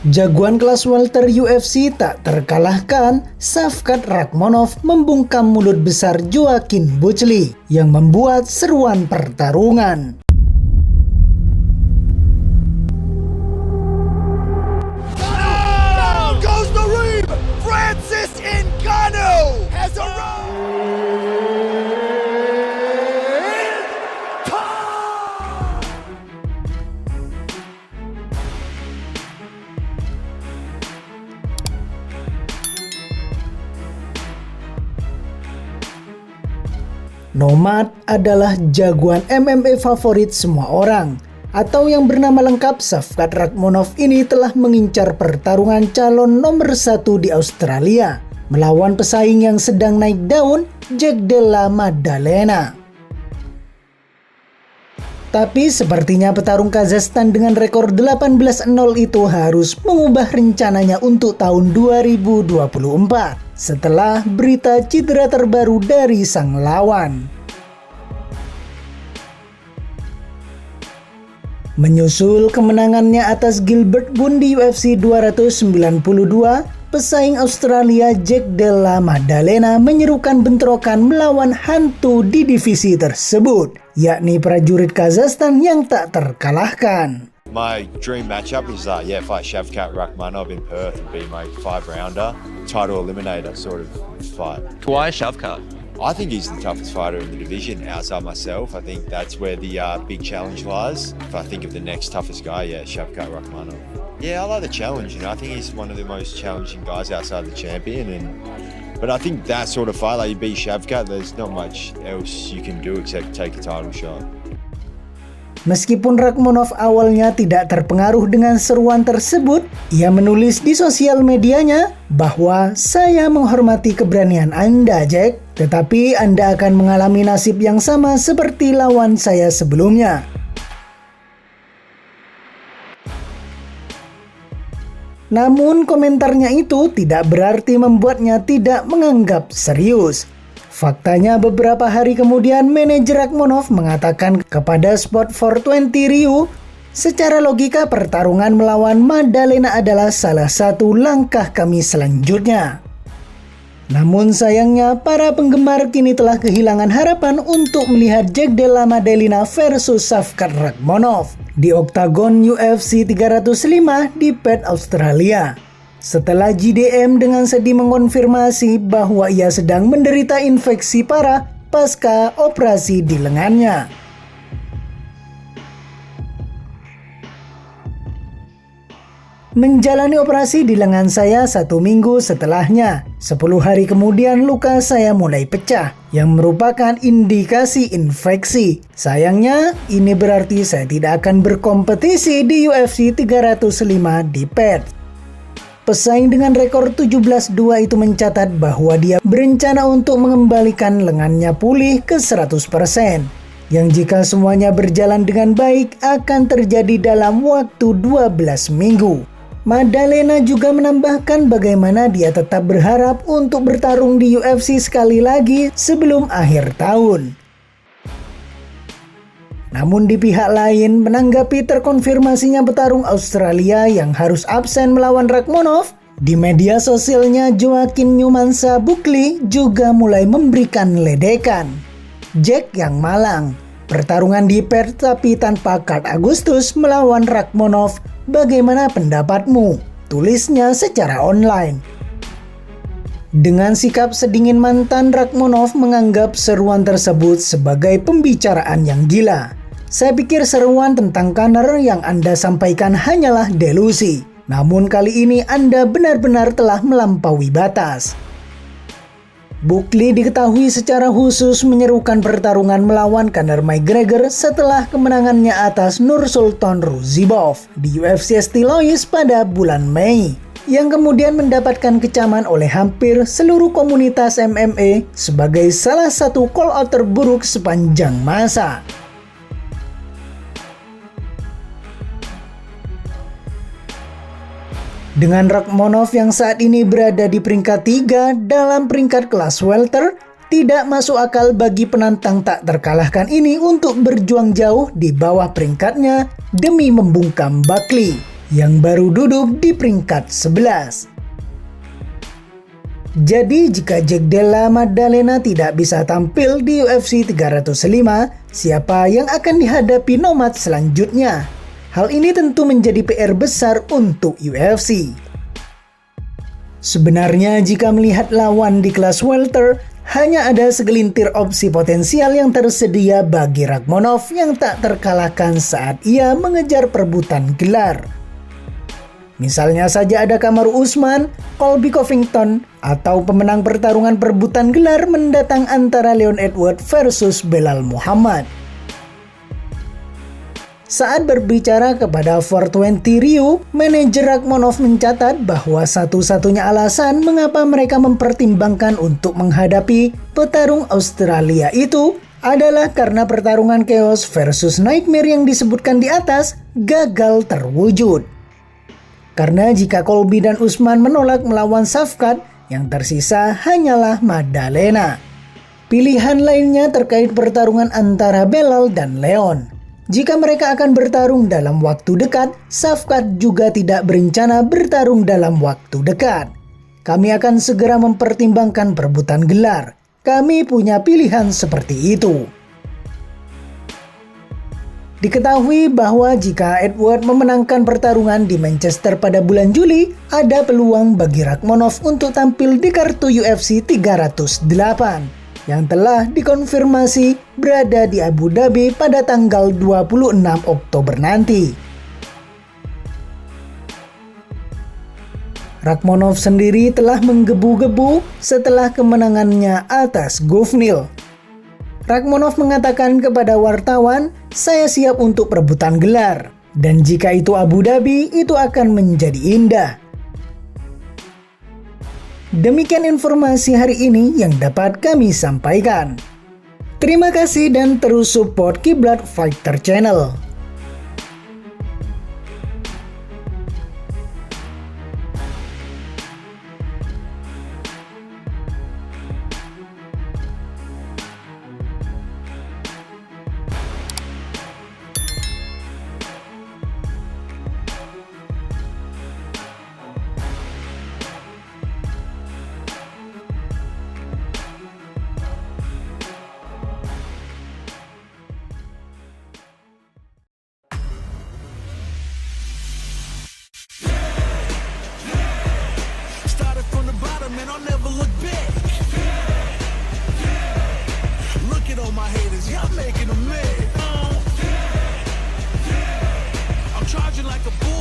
Jagoan kelas welter UFC tak terkalahkan, Shavkat Rakhmonov membungkam mulut besar Joaquin Buckley yang membuat seruan pertarungan. Nomad adalah jagoan MMA favorit semua orang, atau yang bernama lengkap Shavkat Rakhmonov ini telah mengincar pertarungan calon nomor 1 di Australia melawan pesaing yang sedang naik daun, Jack Della Maddalena. Tapi sepertinya petarung Kazakhstan dengan rekor 18-0 itu harus mengubah rencananya untuk tahun 2024 setelah berita cedera terbaru dari sang lawan. Menyusul kemenangannya atas Gilbert Burns di UFC 292, pesaing Australia Jack Della Maddalena menyerukan bentrokan melawan hantu di divisi tersebut, yakni prajurit Kazakhstan yang tak terkalahkan. My dream matchup is fight Shavkat Rakhmonov in Perth and be my 5-rounder, title eliminator sort of fight. Why Shavkat? I think he's the toughest fighter in the division outside myself. I think that's where the big challenge lies. If I think of the next toughest guy, Shavkat Rakhmonov. Yeah, I like the challenge. I think he's one of the most challenging guys outside the champion. But I think that sort of fight, like you beat Shavkat, there's not much else you can do except take a title shot. Meskipun Rakhmonov awalnya tidak terpengaruh dengan seruan tersebut, ia menulis di sosial medianya bahwa saya menghormati keberanian Anda, Jack, tetapi Anda akan mengalami nasib yang sama seperti lawan saya sebelumnya. Namun komentarnya itu tidak berarti membuatnya tidak menganggap serius. Faktanya beberapa hari kemudian manajer Rakhmonov mengatakan kepada Sport 420 Rio, secara logika pertarungan melawan Maddalena adalah salah satu langkah kami selanjutnya. Namun sayangnya para penggemar kini telah kehilangan harapan untuk melihat Jack Della Maddalena versus Shavkat Rakhmonov di Oktagon UFC 305 di Perth, Australia. Setelah JDM dengan sedih mengonfirmasi bahwa ia sedang menderita infeksi parah pasca operasi di lengannya. Menjalani operasi di lengan saya 1 minggu setelahnya. 10 hari kemudian luka saya mulai pecah, yang merupakan indikasi infeksi. Sayangnya, ini berarti saya tidak akan berkompetisi di UFC 305 di Perth. Pesaing dengan rekor 17-2 itu mencatat bahwa dia berencana untuk mengembalikan lengannya pulih ke 100%, yang jika semuanya berjalan dengan baik akan terjadi dalam waktu 12 minggu. Maddalena juga menambahkan bagaimana dia tetap berharap untuk bertarung di UFC sekali lagi sebelum akhir tahun. Namun di pihak lain, menanggapi terkonfirmasinya petarung Australia yang harus absen melawan Rakhmonov, di media sosialnya Joaquin Numansa Buckley juga mulai memberikan ledekan. Jack yang malang, pertarungan di Perth tapi tanpa card Agustus melawan Rakhmonov, bagaimana pendapatmu? Tulisnya secara online. Dengan sikap sedingin mantan, Rakhmonov menganggap seruan tersebut sebagai pembicaraan yang gila. Saya pikir seruan tentang Conor yang Anda sampaikan hanyalah delusi. Namun kali ini Anda benar-benar telah melampaui batas. Buckley diketahui secara khusus menyerukan pertarungan melawan Conor McGregor setelah kemenangannya atas Nursultan Ruzibow di UFC St. Louis pada bulan Mei, yang kemudian mendapatkan kecaman oleh hampir seluruh komunitas MMA sebagai salah satu call-out terburuk sepanjang masa. Dengan Rakhmonov yang saat ini berada di peringkat 3 dalam peringkat kelas welter, tidak masuk akal bagi penantang tak terkalahkan ini untuk berjuang jauh di bawah peringkatnya demi membungkam Buckley. yang baru duduk di peringkat 11. Jadi jika Jack Della Maddalena tidak bisa tampil di UFC 305, siapa yang akan dihadapi Nomad selanjutnya? Hal ini tentu menjadi PR besar untuk UFC. Sebenarnya jika melihat lawan di kelas welter, hanya ada segelintir opsi potensial yang tersedia bagi Rakhmonov yang tak terkalahkan saat ia mengejar perebutan gelar. Misalnya saja ada Kamaru Usman, Colby Covington, atau pemenang pertarungan perebutan gelar mendatang antara Leon Edwards versus Belal Muhammad. Saat berbicara kepada 420 Rio, manajer Rakhmonov mencatat bahwa satu-satunya alasan mengapa mereka mempertimbangkan untuk menghadapi petarung Australia itu adalah karena pertarungan Chaos versus Nightmare yang disebutkan di atas gagal terwujud. Karena jika Colby dan Usman menolak melawan Safkat, yang tersisa hanyalah Maddalena. Pilihan lainnya terkait pertarungan antara Belal dan Leon. Jika mereka akan bertarung dalam waktu dekat, Safkat juga tidak berencana bertarung dalam waktu dekat. Kami akan segera mempertimbangkan perebutan gelar. Kami punya pilihan seperti itu. Diketahui bahwa jika Edward memenangkan pertarungan di Manchester pada bulan Juli, ada peluang bagi Rakhmonov untuk tampil di kartu UFC 308 yang telah dikonfirmasi berada di Abu Dhabi pada tanggal 26 Oktober nanti. Rakhmonov sendiri telah menggebu-gebu setelah kemenangannya atas Gufnil. Rakhmonov mengatakan kepada wartawan, "Saya siap untuk perebutan gelar, dan jika itu Abu Dhabi, itu akan menjadi indah." Demikian informasi hari ini yang dapat kami sampaikan. Terima kasih dan terus support Kiblat Fighter Channel. Man, I'll never look back. Look at all my haters, y'all making them mad. I'm charging like a bull.